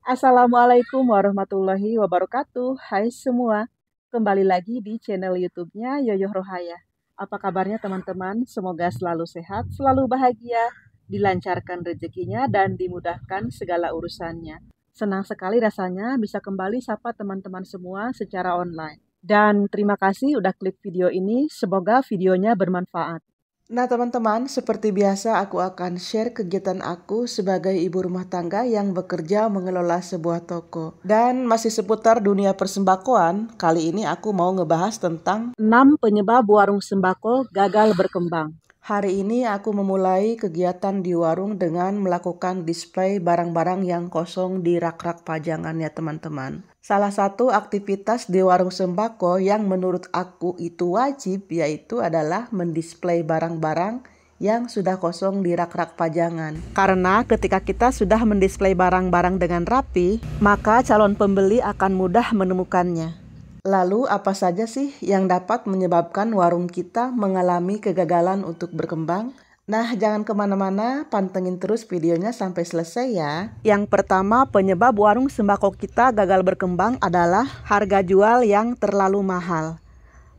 Assalamualaikum warahmatullahi wabarakatuh. Hai semua, kembali lagi di channel YouTube-nya Yoyoh Rohaya. Apa kabarnya teman-teman? Semoga selalu sehat, selalu bahagia, dilancarkan rezekinya, dan dimudahkan segala urusannya. Senang sekali rasanya bisa kembali sapa teman-teman semua secara online. Dan terima kasih udah klik video ini, semoga videonya bermanfaat. Nah teman-teman, seperti biasa aku akan share kegiatan aku sebagai ibu rumah tangga yang bekerja mengelola sebuah toko. Dan masih seputar dunia persembakoan, kali ini aku mau ngebahas tentang 6 penyebab warung sembako gagal berkembang. Hari ini aku memulai kegiatan di warung dengan melakukan display barang-barang yang kosong di rak-rak pajangan ya teman-teman. Salah satu aktivitas di warung sembako yang menurut aku itu wajib yaitu adalah mendisplay barang-barang yang sudah kosong di rak-rak pajangan. Karena ketika kita sudah mendisplay barang-barang dengan rapi, maka calon pembeli akan mudah menemukannya. Lalu apa saja sih yang dapat menyebabkan warung kita mengalami kegagalan untuk berkembang? Nah, jangan kemana-mana, pantengin terus videonya sampai selesai ya. Yang pertama, penyebab warung sembako kita gagal berkembang adalah harga jual yang terlalu mahal.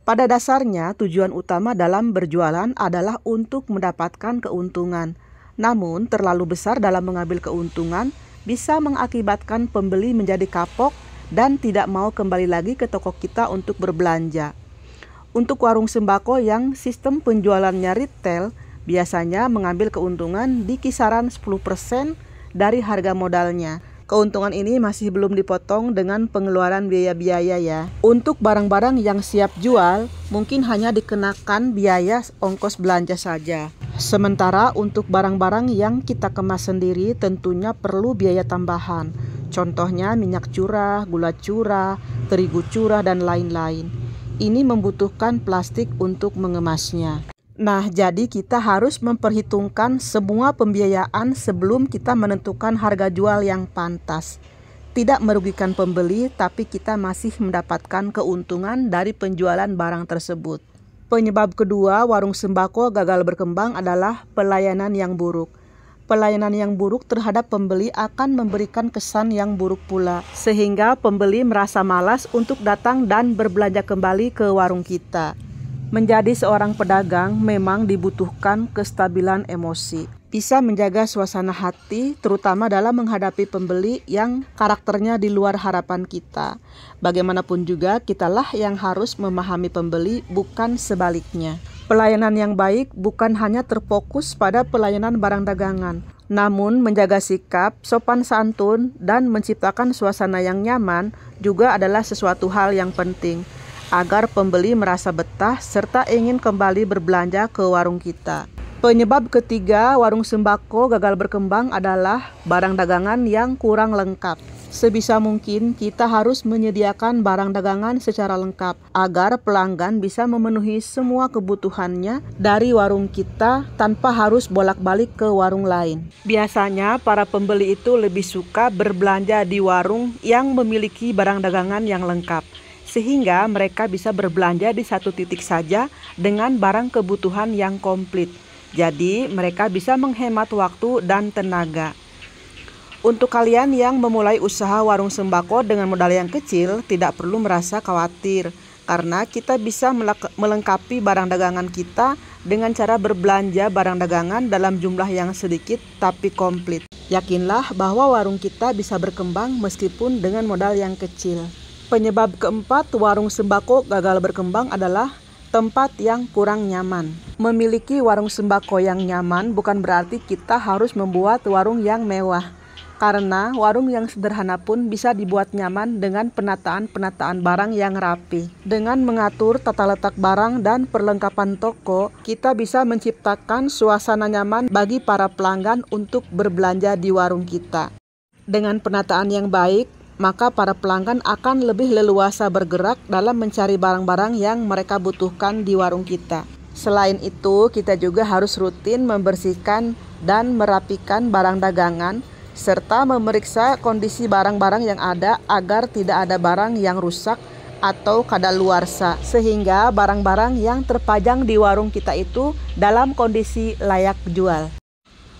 Pada dasarnya, tujuan utama dalam berjualan adalah untuk mendapatkan keuntungan. Namun, terlalu besar dalam mengambil keuntungan bisa mengakibatkan pembeli menjadi kapok dan tidak mau kembali lagi ke toko kita untuk berbelanja. Untuk warung sembako yang sistem penjualannya retail, biasanya mengambil keuntungan di kisaran 10% dari harga modalnya. Keuntungan ini masih belum dipotong dengan pengeluaran biaya-biaya ya. Untuk barang-barang yang siap jual, mungkin hanya dikenakan biaya ongkos belanja saja. Sementara untuk barang-barang yang kita kemas sendiri tentunya perlu biaya tambahan. Contohnya minyak curah, gula curah, terigu curah, dan lain-lain. Ini membutuhkan plastik untuk mengemasnya. Nah, jadi kita harus memperhitungkan semua pembiayaan sebelum kita menentukan harga jual yang pantas. Tidak merugikan pembeli, tapi kita masih mendapatkan keuntungan dari penjualan barang tersebut. Penyebab kedua warung sembako gagal berkembang adalah pelayanan yang buruk. Pelayanan yang buruk terhadap pembeli akan memberikan kesan yang buruk pula, sehingga pembeli merasa malas untuk datang dan berbelanja kembali ke warung kita. Menjadi seorang pedagang memang dibutuhkan kestabilan emosi. Bisa menjaga suasana hati, terutama dalam menghadapi pembeli yang karakternya di luar harapan kita. Bagaimanapun juga, kitalah yang harus memahami pembeli, bukan sebaliknya. Pelayanan yang baik bukan hanya terfokus pada pelayanan barang dagangan, namun menjaga sikap, sopan santun, dan menciptakan suasana yang nyaman juga adalah sesuatu hal yang penting, agar pembeli merasa betah serta ingin kembali berbelanja ke warung kita. Penyebab ketiga warung sembako gagal berkembang adalah barang dagangan yang kurang lengkap. Sebisa mungkin kita harus menyediakan barang dagangan secara lengkap agar pelanggan bisa memenuhi semua kebutuhannya dari warung kita tanpa harus bolak-balik ke warung lain. Biasanya para pembeli itu lebih suka berbelanja di warung yang memiliki barang dagangan yang lengkap, sehingga mereka bisa berbelanja di satu titik saja dengan barang kebutuhan yang komplit. Jadi mereka bisa menghemat waktu dan tenaga. Untuk kalian yang memulai usaha warung sembako dengan modal yang kecil, tidak perlu merasa khawatir, karena kita bisa melengkapi barang dagangan kita dengan cara berbelanja barang dagangan dalam jumlah yang sedikit tapi komplit. Yakinlah bahwa warung kita bisa berkembang meskipun dengan modal yang kecil. Penyebab keempat warung sembako gagal berkembang adalah tempat yang kurang nyaman. Memiliki warung sembako yang nyaman bukan berarti kita harus membuat warung yang mewah. Karena warung yang sederhana pun bisa dibuat nyaman dengan penataan barang yang rapi. Dengan mengatur tata letak barang dan perlengkapan toko, kita bisa menciptakan suasana nyaman bagi para pelanggan untuk berbelanja di warung kita. Dengan penataan yang baik, maka para pelanggan akan lebih leluasa bergerak dalam mencari barang-barang yang mereka butuhkan di warung kita. Selain itu, kita juga harus rutin membersihkan dan merapikan barang dagangan, serta memeriksa kondisi barang-barang yang ada agar tidak ada barang yang rusak atau kadaluarsa, sehingga barang-barang yang terpajang di warung kita itu dalam kondisi layak jual.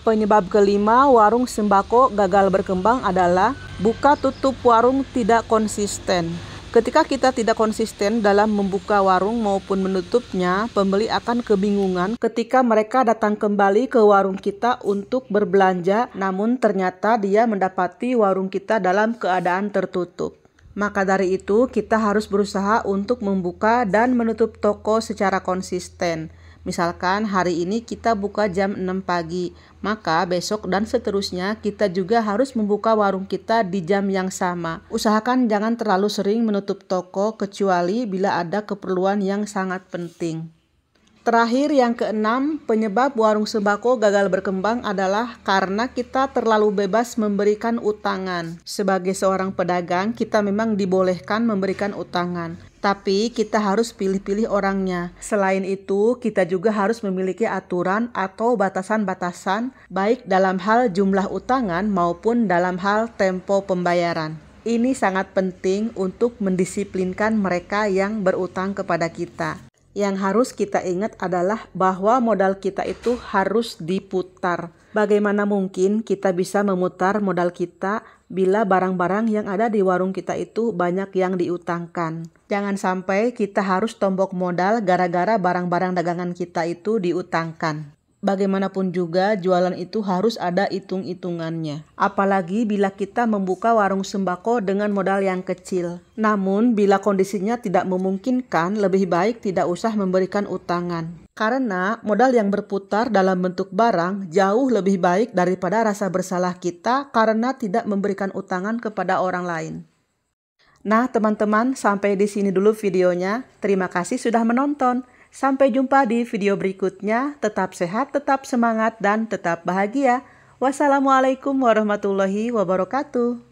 Penyebab kelima warung sembako gagal berkembang adalah buka tutup warung tidak konsisten. Ketika kita tidak konsisten dalam membuka warung maupun menutupnya, pembeli akan kebingungan ketika mereka datang kembali ke warung kita untuk berbelanja, namun ternyata dia mendapati warung kita dalam keadaan tertutup. Maka dari itu, kita harus berusaha untuk membuka dan menutup toko secara konsisten. Misalkan hari ini kita buka jam 6 pagi, maka besok dan seterusnya kita juga harus membuka warung kita di jam yang sama. Usahakan jangan terlalu sering menutup toko kecuali bila ada keperluan yang sangat penting. Terakhir yang keenam, penyebab warung sembako gagal berkembang adalah karena kita terlalu bebas memberikan utangan. Sebagai seorang pedagang, kita memang dibolehkan memberikan utangan, tapi kita harus pilih-pilih orangnya. Selain itu, kita juga harus memiliki aturan atau batasan-batasan, baik dalam hal jumlah utangan maupun dalam hal tempo pembayaran. Ini sangat penting untuk mendisiplinkan mereka yang berutang kepada kita. Yang harus kita ingat adalah bahwa modal kita itu harus diputar. Bagaimana mungkin kita bisa memutar modal kita bila barang-barang yang ada di warung kita itu banyak yang diutangkan. Jangan sampai kita harus tombok modal gara-gara barang-barang dagangan kita itu diutangkan. Bagaimanapun juga jualan itu harus ada hitung-hitungannya. Apalagi bila kita membuka warung sembako dengan modal yang kecil. Namun bila kondisinya tidak memungkinkan, lebih baik tidak usah memberikan utangan. Karena modal yang berputar dalam bentuk barang jauh lebih baik daripada rasa bersalah kita karena tidak memberikan utangan kepada orang lain. Nah teman-teman, sampai di sini dulu videonya. Terima kasih sudah menonton. Sampai jumpa di video berikutnya. Tetap sehat, tetap semangat, dan tetap bahagia. Wassalamualaikum warahmatullahi wabarakatuh.